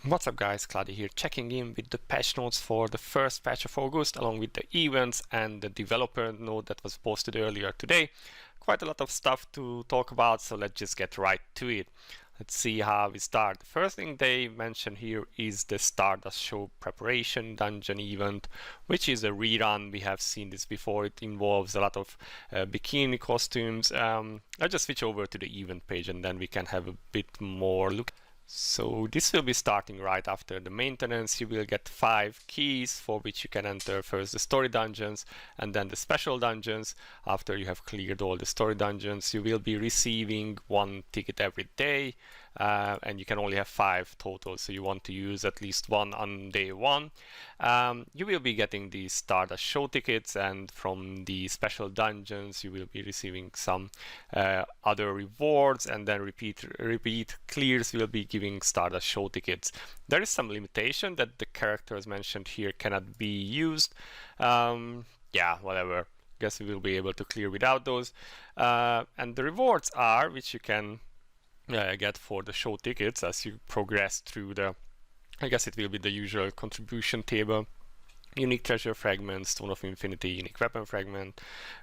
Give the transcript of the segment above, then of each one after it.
What's up guys, Cloudie here, checking in with the patch notes for the first patch of August, along with the events and the developer note that was posted earlier today. Quite a lot of stuff to talk about, so let's just get right to it. Let's see how we start. The first thing they mention here is the Stardust show preparation dungeon event, which is a rerun. We have seen this before. It involves a lot of bikini costumes. I'll just switch over to the event page and then we can have a bit more look. So this will be starting right after the maintenance. You will get 5 keys for which you can enter first the story dungeons and then the special dungeons. After you have cleared all the story dungeons, you will be receiving 1 ticket every day, and you can only have 5 total, so you want to use at least 1 on day 1. You will be getting the Stardust show tickets, and from the special dungeons you will be receiving some other rewards, and then repeat clears will be giving Stardust show tickets. There is some limitation that the characters mentioned here cannot be used. Yeah, whatever. Guess we will be able to clear without those. And the rewards are, which you can get for the show tickets as you progress through the, I guess it will be the usual contribution table. Unique treasure fragment, Stone of Infinity, unique weapon fragment,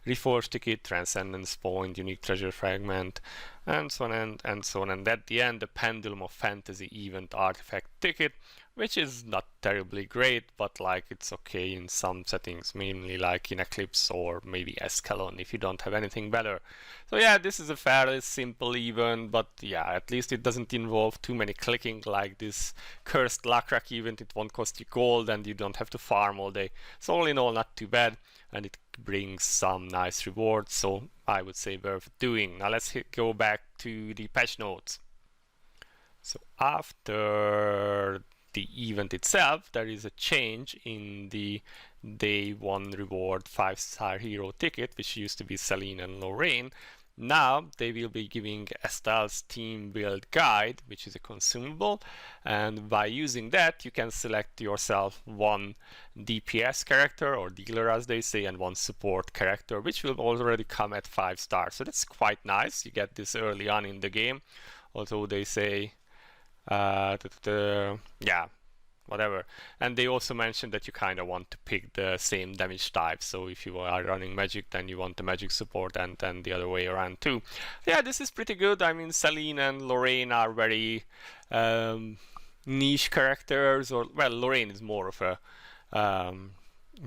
reforged ticket, transcendence point, unique treasure fragment, and so on and so on. And at the end, the Pendulum of Fantasy event artifact ticket, which is not terribly great, but like it's okay in some settings, mainly like in Eclipse or maybe Escalon if you don't have anything better. So yeah, this is a fairly simple event, but yeah, at least it doesn't involve too many clicking like this cursed luck rack event. It won't cost you gold and you don't have to farm all day. So all in all, not too bad, and it brings some nice rewards, so I would say worth doing. Now let's go back to the patch notes. So after the event itself, there is a change in the day 1 reward 5-star hero ticket, which used to be Celine and Lorraine. Now they will be giving Estelle's team build guide, which is a consumable, and by using that you can select yourself 1 DPS character, or dealer as they say, and 1 support character, which will already come at 5 stars. So that's quite nice. You get this early on in the game, although they say yeah, whatever. And they also mentioned that you kind of want to pick the same damage type, so if you are running magic, then you want the magic support, and then the other way around too. Yeah, this is pretty good. I mean, Celine and Lorraine are very niche characters, or well, Lorraine is more of a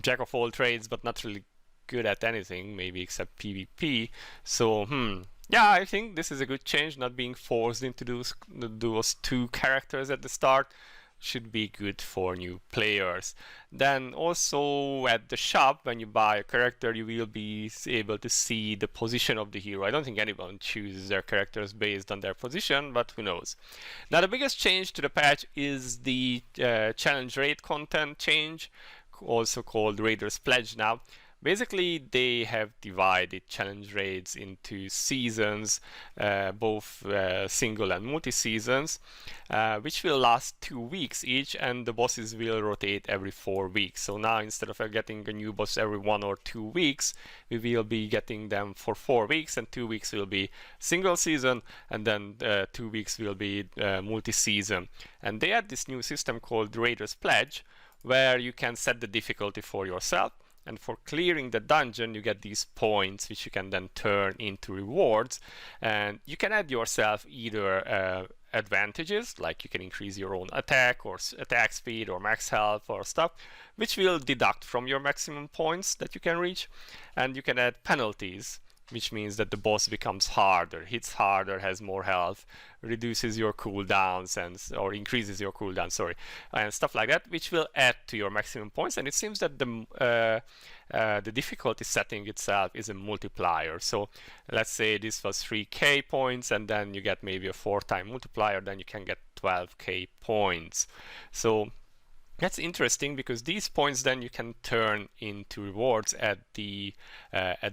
jack of all trades, but not really good at anything, maybe except PvP. So yeah, I think this is a good change. Not being forced into those 2 characters at the start should be good for new players. Then also at the shop, when you buy a character, you will be able to see the position of the hero. I don't think anyone chooses their characters based on their position, but who knows. Now the biggest change to the patch is the challenge raid content change, also called Raider's Pledge now. Basically, they have divided challenge raids into seasons, both single and multi-seasons, which will last 2 weeks each, and the bosses will rotate every 4 weeks. So now, instead of getting a new boss every 1 or 2 weeks, we will be getting them for 4 weeks, and 2 weeks will be single season, and then 2 weeks will be multi-season. And they had this new system called Raider's Pledge, where you can set the difficulty for yourself. And for clearing the dungeon, you get these points, which you can then turn into rewards. And you can add yourself either advantages, like you can increase your own attack or attack speed or max health or stuff, which will deduct from your maximum points that you can reach. And you can add penalties, which means that the boss becomes harder, hits harder, has more health, reduces your cooldowns, or increases your cooldown, sorry, and stuff like that, which will add to your maximum points. And it seems that the difficulty setting itself is a multiplier. So let's say this was 3k points, and then you get maybe a 4-time multiplier, then you can get 12k points. So that's interesting, because these points then you can turn into rewards at the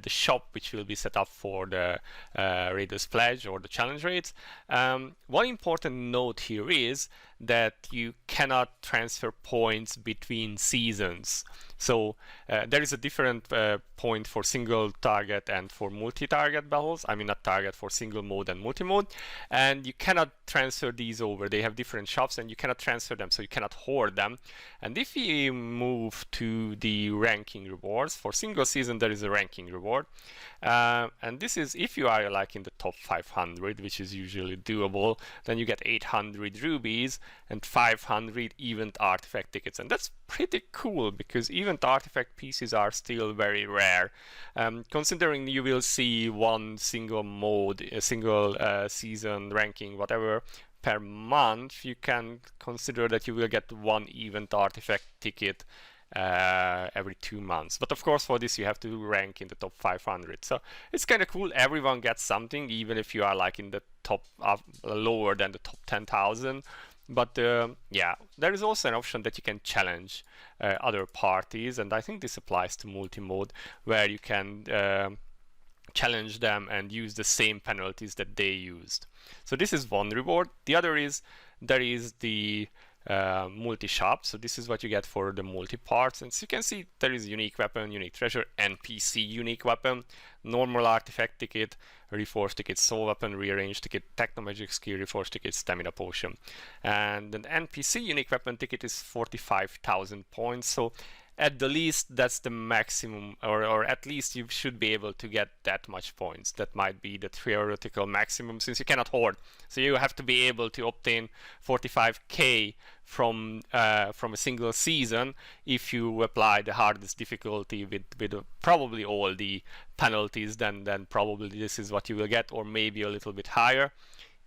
shop, which will be set up for the Raider's Pledge or the challenge raids. One important note here is that you cannot transfer points between seasons. So there is a different point for single target and for multi-target battles. I mean, not target, for single mode and multi-mode. And you cannot transfer these over. They have different shops and you cannot transfer them, so you cannot hoard them. And if you move to the ranking rewards, for single season there is a ranking reward. And this is if you are like in the top 500, which is usually doable, then you get 800 rubies and 500 event artifact tickets. And that's pretty cool because event artifact pieces are still very rare. Considering you will see one single mode, a single season ranking, whatever, per month, you can consider that you will get one event artifact ticket every 2 months. But of course, for this you have to rank in the top 500. So it's kind of cool. Everyone gets something, even if you are like in the top lower than the top 10,000. But yeah, there is also an option that you can challenge other parties, and I think this applies to multi-mode, where you can challenge them and use the same penalties that they used. So this is one reward. The other is there is the multi-shop. So this is what you get for the multi-parts, and so you can see there is unique weapon, unique treasure, NPC unique weapon, normal artifact ticket, reforged ticket, soul weapon, rearranged ticket, technomagic skill, reforged ticket, stamina potion. And an NPC unique weapon ticket is 45,000 points. So at the least that's the maximum, or at least you should be able to get that much points. That might be the theoretical maximum, since you cannot hoard. So you have to be able to obtain 45k from a single season if you apply the hardest difficulty with probably all the penalties. Then probably this is what you will get, or maybe a little bit higher.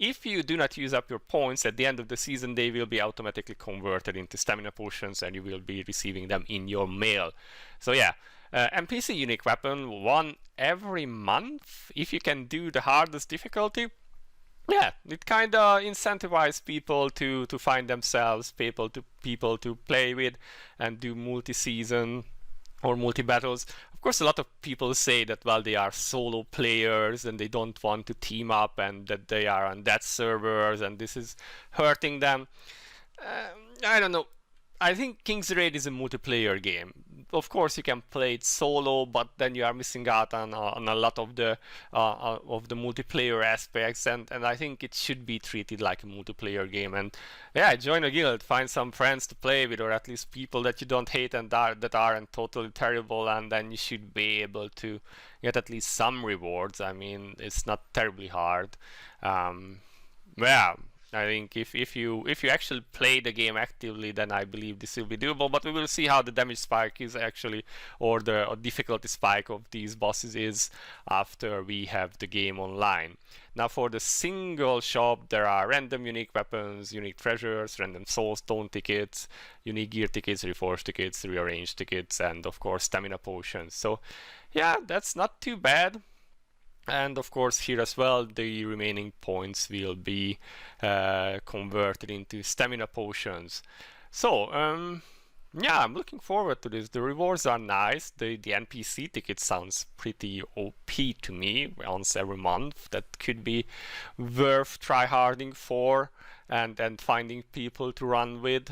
If you do not use up your points at the end of the season, they will be automatically converted into stamina potions and you will be receiving them in your mail. So yeah, NPC unique weapon, one every month. If you can do the hardest difficulty, yeah, it kind of incentivizes people to find themselves, people to play with and do multi-season or multi-battles. Of course, a lot of people say that, well, they are solo players and they don't want to team up, and that they are on that servers and this is hurting them. I don't know. I think 킹스레이드 is a multiplayer game. Of course, you can play it solo, but then you are missing out on a lot of the multiplayer aspects, and I think it should be treated like a multiplayer game. And yeah, join a guild, find some friends to play with, or at least people that you don't hate and that aren't totally terrible, and then you should be able to get at least some rewards. I mean, it's not terribly hard. Yeah. I think if you actually play the game actively, then I believe this will be doable. But we will see how the damage spike is actually, or the difficulty spike of these bosses is, after we have the game online. Now for the single shop, there are random unique weapons, unique treasures, random soulstone tickets, unique gear tickets, reforged tickets, rearranged tickets, and of course stamina potions. So yeah, that's not too bad. And of course here as well, the remaining points will be converted into stamina potions. So yeah, I'm looking forward to this. The rewards are nice. The NPC ticket sounds pretty OP to me, once every month. That could be worth tryharding for and finding people to run with.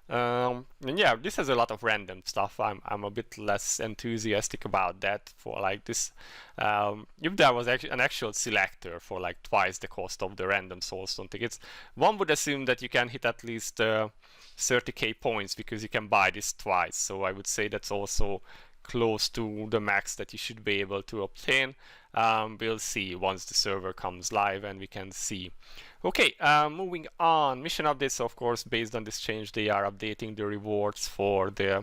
And yeah, this has a lot of random stuff. I'm a bit less enthusiastic about that. For like this, if there was actually an actual selector for like twice the cost of the random soulstone tickets, one would assume that you can hit at least 30k points, because you can buy this twice. So I would say that's also close to the max that you should be able to obtain. We'll see once the server comes live and we can see. Okay, moving on. Mission updates, of course, based on this change, they are updating the rewards for the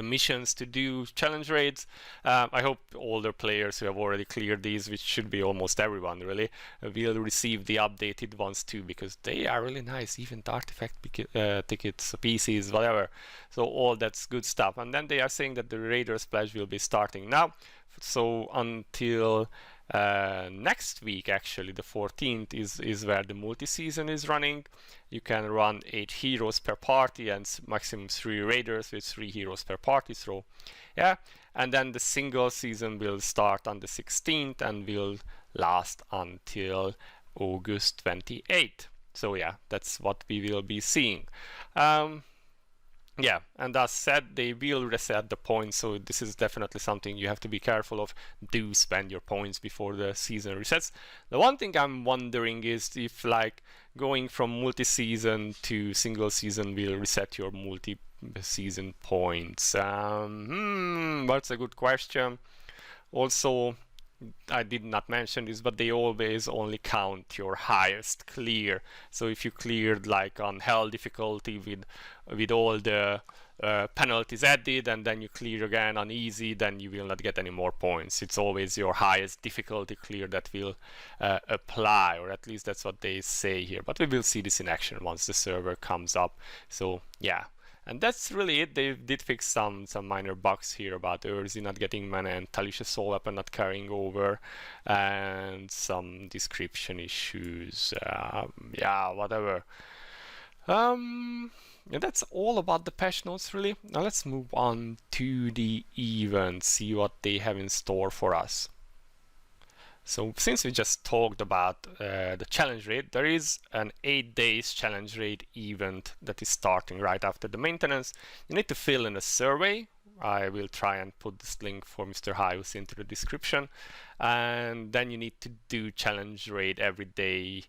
missions to do challenge raids. I hope all the players who have already cleared these, which should be almost everyone really, will receive the updated ones too, because they are really nice. Event artifact tickets, PCs, whatever. So all that's good stuff. And then they are saying that the Raiders Pledge will be starting now. So until next week, actually the 14th is where the multi-season is running. You can run 8 heroes per party and maximum 3 raiders with 3 heroes per party. So yeah, and then the single season will start on the 16th and will last until August 28th. So yeah, that's what we will be seeing. Yeah, and as said, they will reset the points, so this is definitely something you have to be careful of. Do spend your points before the season resets. The one thing I'm wondering is if like going from multi-season to single season will reset your multi-season points. That's a good question. Also, I did not mention this, but they always only count your highest clear. So if you cleared like on hell difficulty with all the penalties added, and then you clear again on easy, then you will not get any more points. It's always your highest difficulty clear that will apply, or at least that's what they say here. But we will see this in action once the server comes up. So yeah. And that's really it. They did fix some minor bugs here about Urzi not getting mana and Talish's soul weapon not carrying over, and some description issues. Yeah, whatever. And that's all about the patch notes, really. Now let's move on to the event, see what they have in store for us. So since we just talked about the challenge raid, there is an 8 days challenge raid event that is starting right after the maintenance. You need to fill in a survey. I will try and put this link for Mr. Hyus into the description. And then you need to do challenge raid every day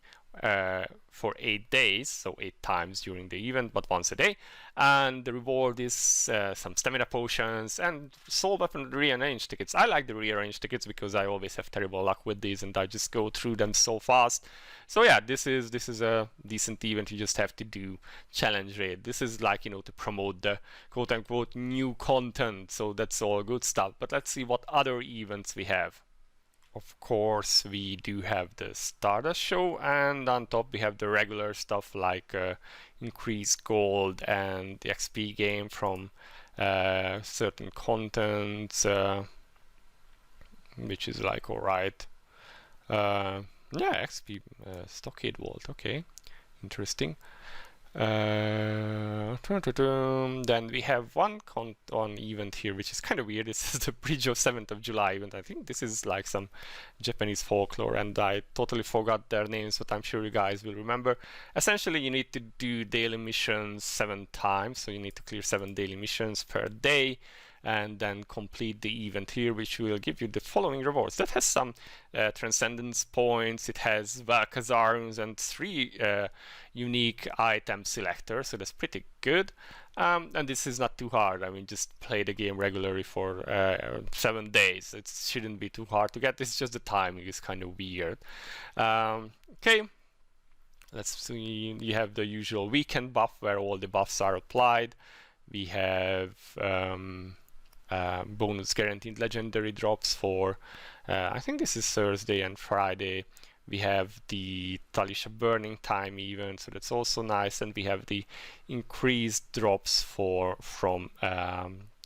for 8 days, so 8 times during the event, but once a day. And the reward is some stamina potions and soul weapon rearranged tickets. I like the rearranged tickets because I always have terrible luck with these and I just go through them so fast. So yeah, this is a decent event. You just have to do challenge raid. This is like, you know, to promote the quote-unquote new content, so that's all good stuff. But let's see what other events we have. Of course, we do have the Stardust show, and on top we have the regular stuff like increased gold and the XP gain from certain contents, which is like alright. Yeah, XP stockade vault, okay, interesting. Then we have one event here which is kind of weird. This is the Bridge of 7th of July event. I think this is like some Japanese folklore and I totally forgot their names, but I'm sure you guys will remember. Essentially you need to do daily missions 7 times, so you need to clear 7 daily missions per day and then complete the event here, which will give you the following rewards. That has some transcendence points, it has Valka's arms and 3 unique item selectors, so that's pretty good. And this is not too hard. I mean, just play the game regularly for 7 days. It shouldn't be too hard to get. It's just the timing is kind of weird. Okay, let's see. You have the usual weekend buff where all the buffs are applied. We have bonus guaranteed legendary drops for I think this is Thursday and Friday. We have the Talisha burning time event, so that's also nice, and we have the increased drops from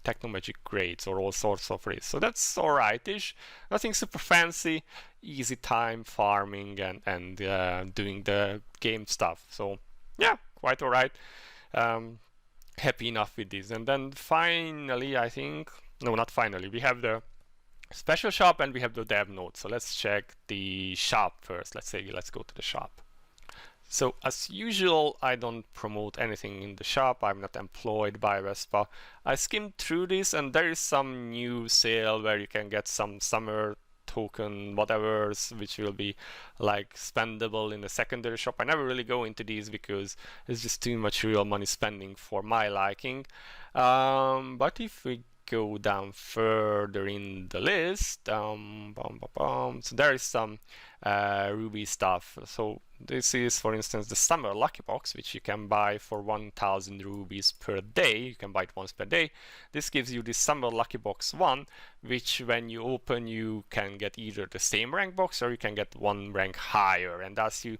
technomagic grades or all sorts of raids. So that's alright-ish. Nothing super fancy, easy time farming and doing the game stuff. So yeah, quite alright. Happy enough with this. And then finally, I think, no, not finally, we have the special shop and we have the dev note. So let's check the shop first. Let's go to the shop. So as usual, I don't promote anything in the shop. I'm not employed by Vespa. I skimmed through this and there is some new sale where you can get some summer token whatever's, which will be like spendable in the secondary shop. I never really go into these because it's just too much real money spending for my liking. But if we go down further in the list, so there is some Ruby stuff. So this is, for instance, the summer lucky box, which you can buy for 1000 rubies per day. You can buy it once per day. This gives you the summer lucky box 1, which when you open you can get either the same rank box or you can get 1 rank higher, and as you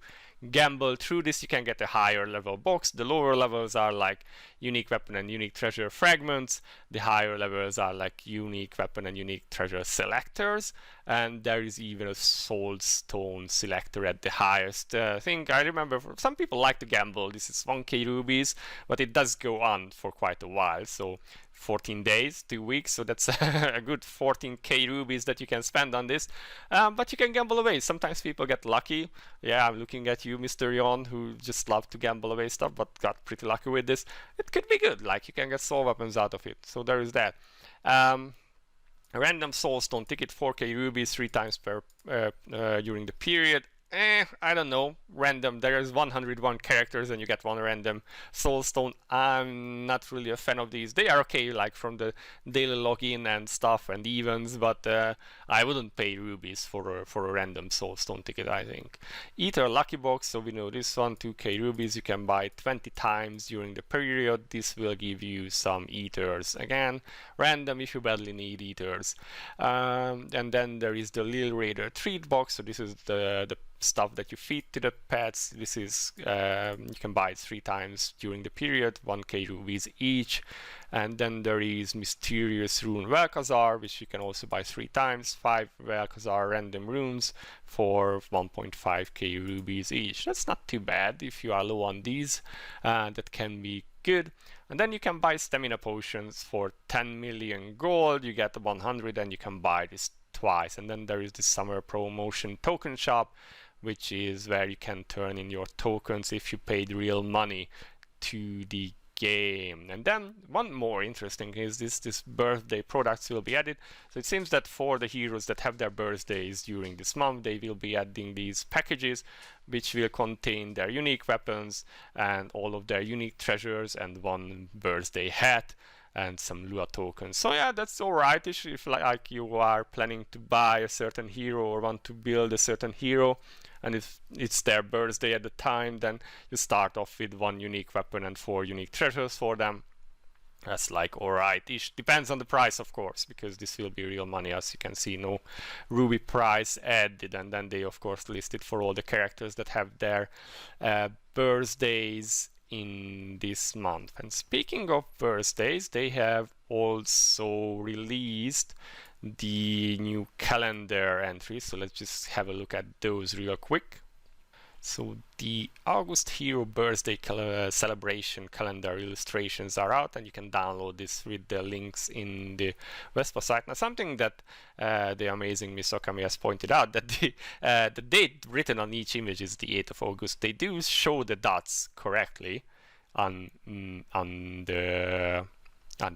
gamble through this you can get a higher level box. The lower levels are like unique weapon and unique treasure fragments. The higher levels are like unique weapon and unique treasure selectors. and there is even a soul stone selector at the highest thing. I remember some people like to gamble. This is 1k rubies, but it does go on for quite a while, so 14 days, 2 weeks, so that's a good 14k rubies that you can spend on this. But you can gamble away. Sometimes people get lucky. Yeah, I'm looking at you, Mr. Yon, who just love to gamble away stuff, but got pretty lucky with this. It could be good, like you can get soul weapons out of it, so there is that. A random soulstone ticket, 4k rubies 3 times per during the period. I don't know, random. There is 101 characters and you get 1 random soulstone. I'm not really a fan of these. They are okay, like from the daily login and stuff and events, but I wouldn't pay rubies for a random soulstone ticket, I think. Ether lucky box, so we know this one, 2k rubies. You can buy 20 times during the period. This will give you some ethers. Again, random if you badly need ethers. And then there is the Lil Raider treat box, so this is the stuff that you feed to the pets. This is you can buy it 3 times during the period, 1k rubies each. And then there is Mysterious Rune Velkhazar, which you can also buy 3 times, 5 Velkhazar random runes for 1.5k rubies each. That's not too bad if you are low on these. That can be good. And then you can buy stamina potions for 10 million gold. You get 100 and you can buy this twice. And then there is the summer promotion token shop, which is where you can turn in your tokens if you paid real money to the game. And then one more interesting is this birthday products will be added. So it seems that for the heroes that have their birthdays during this month, they will be adding these packages which will contain their unique weapons and all of their unique treasures and 1 birthday hat and some Lua tokens. So yeah, that's alright if like you are planning to buy a certain hero or want to build a certain hero, and if it's their birthday at the time, then you start off with 1 unique weapon and 4 unique treasures for them. That's like alright-ish. Depends on the price, of course, because this will be real money. As you can see, no ruby price added, and then they of course listed for all the characters that have their birthdays in this month. And speaking of birthdays, they have also released the new calendar entries, so let's just have a look at those real quick. So the August Hero birthday celebration calendar illustrations are out, and you can download this with the links in the Vespa site. Now, something that the amazing Miss Okami has pointed out, that the date written on each image is the 8th of August. They do show the dots correctly on the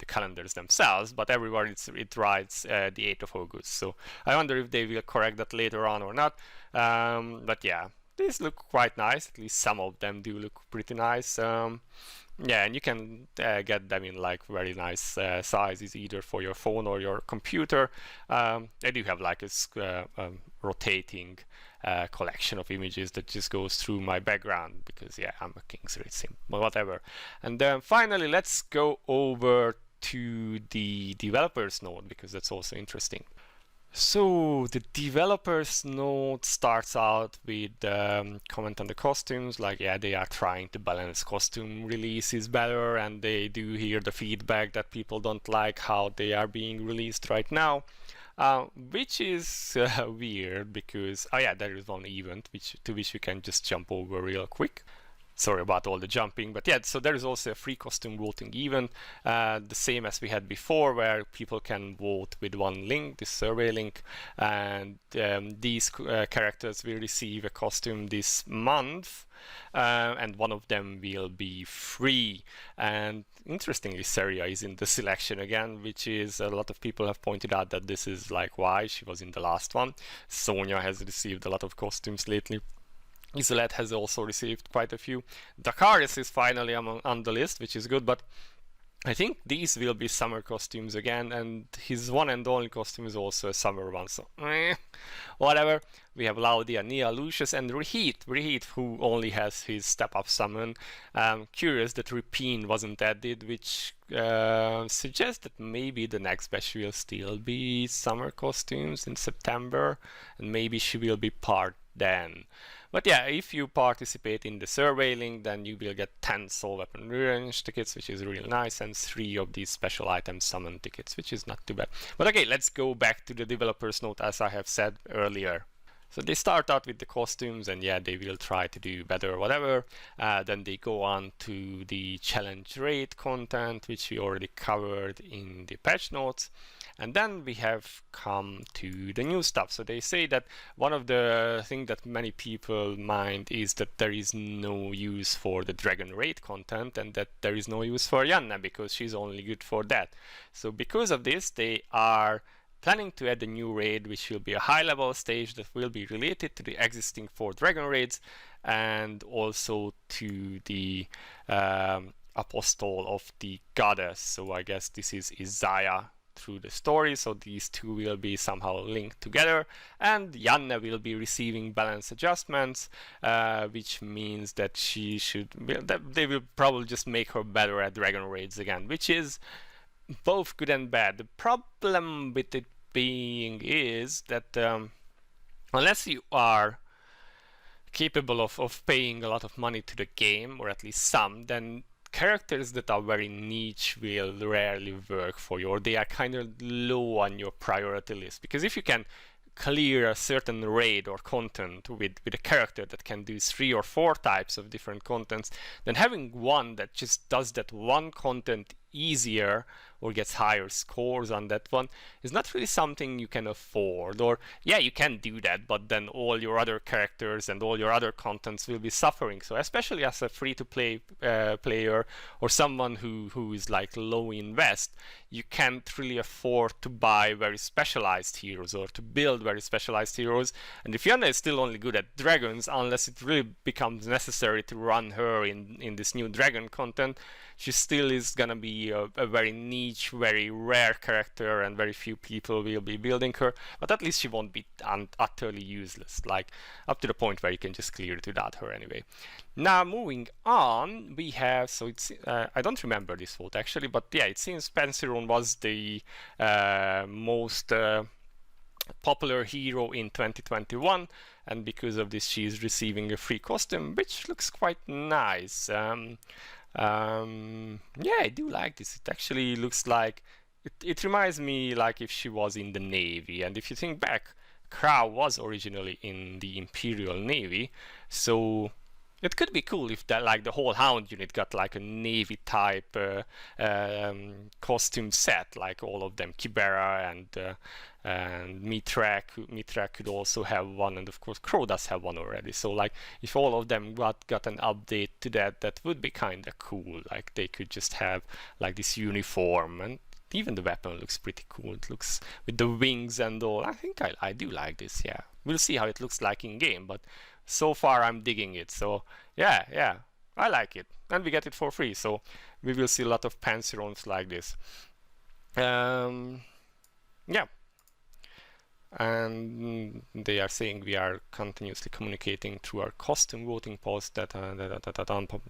calendars themselves, but everywhere it writes the 8th of August. So I wonder if they will correct that later on or not. But yeah, these look quite nice. At least some of them do look pretty nice. Yeah, and you can get them in like very nice sizes, either for your phone or your computer. They do have like a rotating collection of images that just goes through my background, because yeah, I'm a 킹스레이드 sim, but whatever. And then finally, let's go over to the developers node, because that's also interesting. So the developers node starts out with comment on the costumes, like yeah, they are trying to balance costume releases better, and they do hear the feedback that people don't like how they are being released right now. Which is weird, because oh yeah, there is one event to which we can just jump over real quick. Sorry about all the jumping, but yeah, so there is also a free costume voting event, the same as we had before, where people can vote with 1 link, this survey link, and these characters will receive a costume this month, and one of them will be free. And interestingly, Seria is in the selection again, which is a lot of people have pointed out that this is like why she was in the last one. Sonia has received a lot of costumes lately. Isolette has also received quite a few. Dakaris is finally on the list, which is good, but I think these will be summer costumes again, and his one and only costume is also a summer one, so whatever. We have Cloudie, Nia, Lucius, and Reheat, who only has his step-up summon. Curious that Repine wasn't added, which suggests that maybe the next batch will still be summer costumes in September, and maybe she will be part then. But yeah, if you participate in the survey link, then you will get 10 soul weapon range tickets, which is really nice, and 3 of these special item summon tickets, which is not too bad. But okay, let's go back to the developer's note, as I have said earlier. So they start out with the costumes, and yeah, they will try to do better or whatever. Then they go on to the challenge raid content, which we already covered in the patch notes. And then we have come to the new stuff. So they say that one of the things that many people mind is that there is no use for the dragon raid content, and that there is no use for Yanna because she's only good for that. So because of this, they are planning to add a new raid, which will be a high-level stage that will be related to the existing 4 dragon raids, and also to the apostle of the goddess. So I guess this is Isaiah through the story, so these two will be somehow linked together, and Yanna will be receiving balance adjustments, which means that she should they will probably just make her better at dragon raids again, which is both good and bad. The problem with it being is that unless you are capable of paying a lot of money to the game, or at least some, then characters that are very niche will rarely work for you, or they are kind of low on your priority list. Because if you can clear a certain raid or content with a character that can do 3 or 4 types of different contents, then having one that just does that one content easier or gets higher scores on that one is not really something you can afford. Or yeah, you can do that, but then all your other characters and all your other contents will be suffering. So especially as a free-to-play player, or someone who is like low invest, you can't really afford to buy very specialized heroes or to build very specialized heroes. And if Yanna is still only good at dragons, unless it really becomes necessary to run her in this new dragon content, she still is gonna be a very niche, very rare character, and very few people will be building her. But at least she won't be utterly useless, like up to the point where you can just clear it without her anyway. Now moving on, we have, so it's I don't remember this vote actually, but yeah, it seems Pensiron was the most popular hero in 2021, and because of this she is receiving a free costume, which looks quite nice. Yeah, I do like this. It actually looks like it reminds me like if she was in the Navy. And if you think back, Crow was originally in the Imperial Navy, so it could be cool if that, like, the whole Hound unit got like a Navy type costume set, like all of them, Kibera and Mithrak could also have one, and of course Crow does have one already. So like if all of them got an update to that would be kind of cool. Like they could just have like this uniform, and even the weapon looks pretty cool. It looks with the wings and all. I think I do like this. Yeah, we'll see how it looks like in game, but so far I'm digging it. So yeah, I like it, and we get it for free, so we will see a lot of Pensirons like this. Yeah, and they are saying we are continuously communicating through our costume voting post that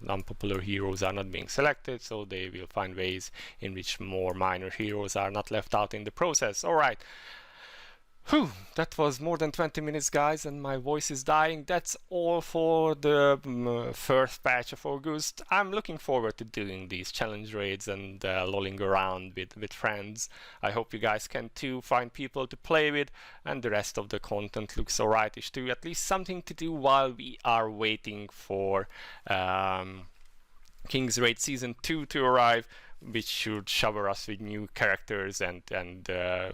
unpopular heroes are not being selected, so they will find ways in which more minor heroes are not left out in the process. All right. Whew, that was more than 20 minutes, guys, and my voice is dying. That's all for the first patch of August. I'm looking forward to doing these challenge raids and lolling around with friends. I hope you guys can too, find people to play with, and the rest of the content looks alrightish too. At least something to do while we are waiting for 킹스레이드 Season 2 to arrive, which should shower us with new characters and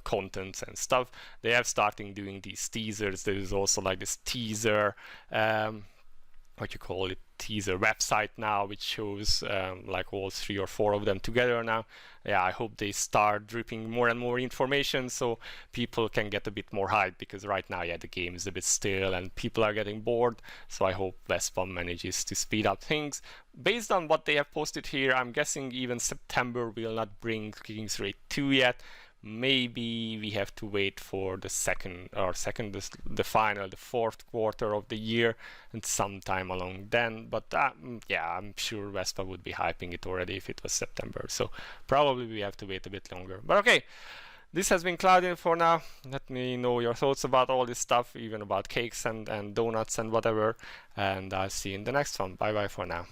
contents and stuff. They have started doing these teasers. There is also like this teaser, what you call it, teaser website now, which shows like all 3 or 4 of them together now. Yeah, I hope they start dripping more and more information so people can get a bit more hype, because right now, yeah, the game is a bit still and people are getting bored. So I hope Vespa manages to speed up things. Based on what they have posted here, I'm guessing even September will not bring 킹스레이드 2 yet. Maybe we have to wait for the the final, the 4th quarter of the year, and sometime along then. But yeah, I'm sure Vespa would be hyping it already if it was September. So probably we have to wait a bit longer. But okay, This has been Cloudie for now. Let me know your thoughts about all this stuff, even about cakes and donuts and whatever. And I'll see you in the next one. Bye bye for now.